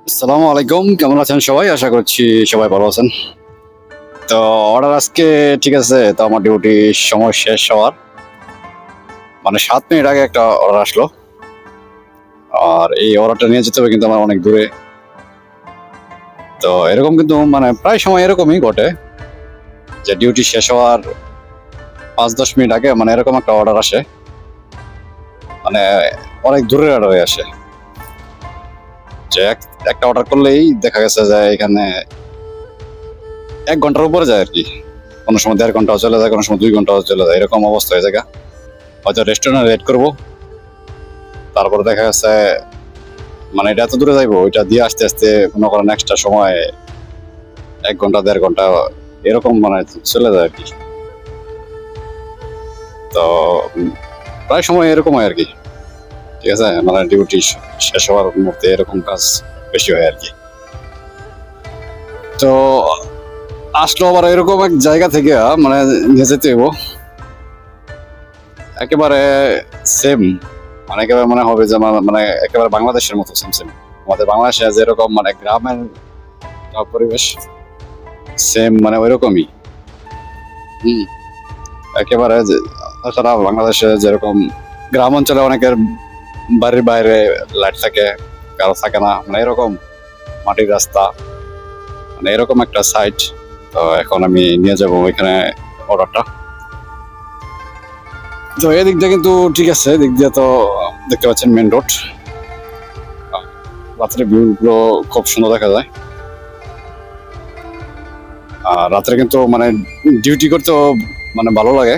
আসসালামু আলাইকুম, কেমন আছেন সবাই? আশা করছি সবাই ভালো আছেন। তো অর্ডার আজকে ঠিক আছে। তো আমার ডিউটি সময় শেষ হওয়ার মানে 7 মিনিট আগে একটা অর্ডার আসলো। আর এই অর্ডারটা নিয়ে যেতে হবে কিন্তু আমার অনেক দূরে। তো এরকম কিন্তু মানে প্রায় সময় এরকমই ঘটে যে ডিউটি শেষ হওয়ার 5-10 মিনিট আগে মানে এরকম একটা অর্ডার আসে, মানে অনেক দূরের অর্ডার হয়ে আসে। যে একটা অর্ডার করলেই দেখা গেছে যে এখানে 1 ঘন্টার উপরে যায় আর কি। কোনো সময় 1.5 ঘন্টাও চলে যায়, কোনো সময় 2 ঘন্টাও চলে যায়, এরকম অবস্থা হয়ে যায়। হয়তো রেস্টুরেন্টে রেড করবো, তারপরে দেখা যাচ্ছে মানে এটা এত দূরে যাইবো, ওইটা দিয়ে আসতে আসতে মনে করেন এক্সট্রা সময় 1 ঘন্টা 1.5 ঘন্টা এরকম মানে চলে যায় আর কি। তো প্রায় সময় এরকম হয় আর কি। ঠিক আছে, মানে ডিউটি শেষ হওয়ার মুহূর্তে এরকম কাজ বেশি হয় আর কি। তো আসলো আবার এরকম এক জায়গা থেকে মানে নিয়ে যেতে হইব একেবারে সেম, মানে একেবারে মনে হবে যে মানে একেবারে বাংলাদেশের মতো সেম সেম। আমাদের বাংলাদেশে যেরকম মানে গ্রামের পরিবেশ সেম মানে ওইরকমই। হম, একেবারে তাছাড়া বাংলাদেশে যেরকম গ্রাম অঞ্চলে অনেকের বাড়ির বাইরে লাইট থাকে, কারো থাকে না, মানে এরকম মাটির রাস্তা, মানে এরকম একটা সাইট। তো এখন আমি নিয়ে যাব ওইখানে অর্ডারটা। তো এদিক দিয়ে কিন্তু ঠিক আছে, এদিক দিয়ে তো দেখতে পাচ্ছেন মেন রোড, রাত্রে ভিউগুলো খুব সুন্দর দেখা যায়। আর রাত্রে কিন্তু মানে ডিউটি করতেও মানে ভালো লাগে,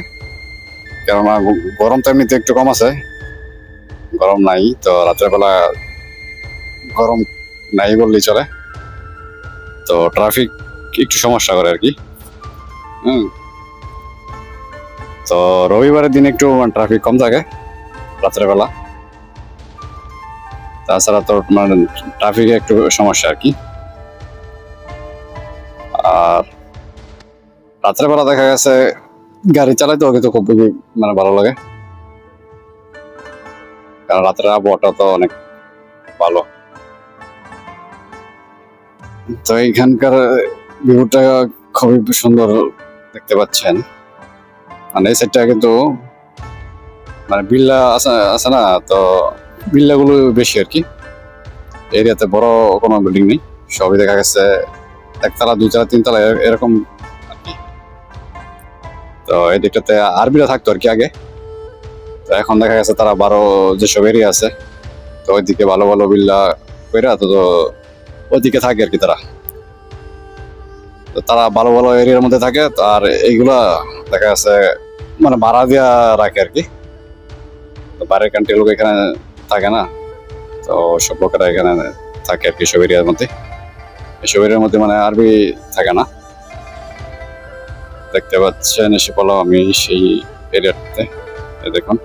কেননা গরম তো এমনিতে একটু কম আছে, গরম নাই। তো রাতের বেলা গরম নাই বললেই চলে। তো ট্রাফিক একটু সমস্যা করে আর কি। হুম, তো রবিবারের দিন একটু ট্রাফিক কম থাকে রাতের বেলা। তাছাড়া তো মানে ট্রাফিকে একটু সমস্যা আর কি। আর রাতের বেলা দেখা গেছে গাড়ি চালাইতেও কিন্তু খুব মানে ভালো লাগে, কারণ রাতের আবহাওয়াটা তো অনেক ভালো। তো এইখানকার ভিউটা খুবই সুন্দর দেখতে পাচ্ছেন। মানে এই সাইডটা কিন্তু মানে বিল্লা আছে আছে না, তো বিল্লাগুলো বেশি আর কি। এরিয়াতে বড় কোনো বিল্ডিং নেই, সবই দেখা গেছে 1 তলা 2 তলা 3 তলা এরকম আর কি। তো এই দিকটাতে আরবিরা থাকতো আর কি আগে। তো এখন দেখা গেছে তারা 12 যেসব এরিয়া আছে, তো ওইদিকে ভালো ভালো বিল্লা কইরা তো ওইদিকে থাকে আর কি তারা। তো তারা ভালো ভালো এরিয়ার মধ্যে থাকে। তো আর এইগুলা দেখা যাচ্ছে মানে ভাড়া দিয়া রাখে আর কি। তো বাইরের কান্ট্রির লোক এখানে থাকে না, তো সব লোকেরা এখানে থাকে আর কি সব এরিয়ার মধ্যে। এসব এরিয়ার মধ্যে মানে আরবি থাকে না। দেখতে পাচ্ছেন এসে বললাম আমি সেই এরিয়াতে, দেখুন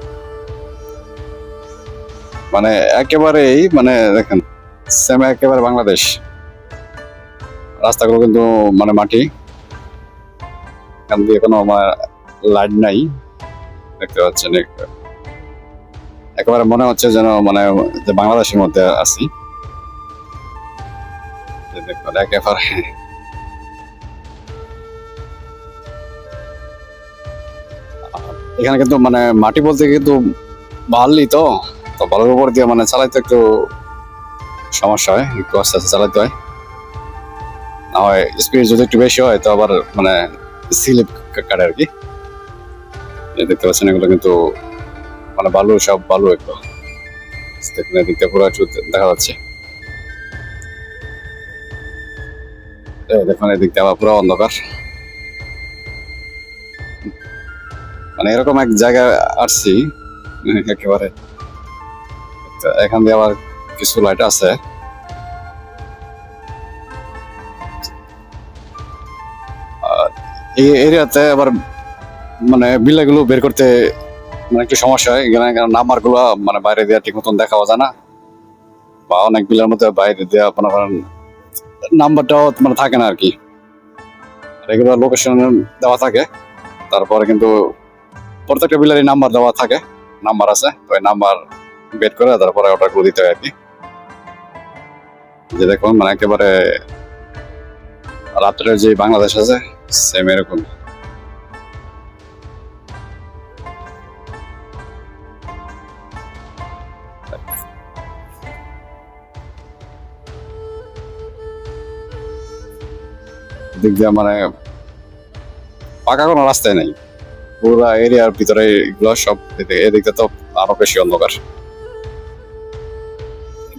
মানে একেবারেই মানে দেখেন সেম একেবারে বাংলাদেশ। রাস্তাগুলো কিন্তু মানে মাটি, এখান দিয়ে কোনো লাইট নাই, দেখতে পাচ্ছেন। একেবারে মনে হচ্ছে যেন মানে যে বাংলাদেশের মধ্যে আছি। দেখুন একেবারে এখানে কিন্তু মানে মাটি বলতে কিন্তু বালি, তো তো বালুর উপর দিয়ে মানে চালাইতে একটু সমস্যা হয়, একটু আস্তে আস্তে চালাইতে হয়। না হয় স্পিড যদি একটু বেশি হয় তো আবার মানে স্লিপ কাটে আর কি। দেখতে পাচ্ছেন এগুলো কিন্তু মানে বালু, সব বালু একটু দেখুন, এদিকটা পুরো একটু দেখা যাচ্ছে। দেখুন এদিকটা আবার পুরো অন্ধকার। মানে এরকম এক জায়গায় আসছি একেবারে। তো এখান দিয়ে আবার কিছু লাইট আছে। আর এই এরিয়াতে আবার মানে বিল্লাগুলো বের করতে মানে একটু সমস্যা হয়, এখানে নাম্বার গুলো মানে বাইরে দেওয়া ঠিক মতন দেখা যায় না, বা অনেক বিলের মধ্যে বাইরে দেওয়া মনে করেন নাম্বারটাও মানে থাকে না আর কি। রেগুলার লোকেশন দেওয়া থাকে, তারপরে কিন্তু প্রত্যেকটা বিলেরই নাম্বার দেওয়া থাকে, নাম্বার আছে, তো ওই নাম্বার বের করে তারপরে অর্ডার করে দিতে হয় আর কি। যে দেখুন মানে একেবারে রাত্রের যে বাংলাদেশ আছে সেম এরকম। দিক দিয়ে মানে পাকা কোনো রাস্তায় নেই, পুরো এরিয়ার ভিতরে এগুলো সব। এদিকে তো আরো বেশি অন্ধকার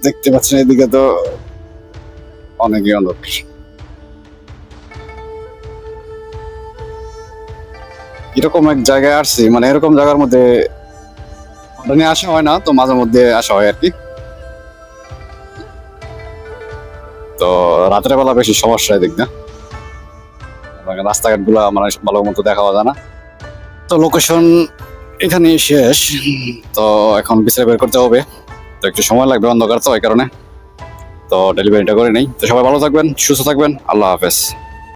দেখতে পাচ্ছেন, এদিকে তো অনেকই অন্ধকার। এরকম এক জায়গায় আসছি, মানে এরকম জায়গার মধ্যে নিয়ে আসা হয় না, তো মাঝে মধ্যে আসা হয় আর কি। তো রাতের বেলা বেশি সমস্যা এদিক না, রাস্তাঘাট গুলা মানে ভালো মতো দেখা যায় না। তো লোকেশন এখানে শেষ, তো এখন বিচার বের করতে হবে, তো একটু সময় লাগবে, অন্ধকার তো এই কারণে। তো ডেলিভারিটা করে নেই। তো সবাই ভালো থাকবেন, সুস্থ থাকবেন, আল্লাহ হাফেজ।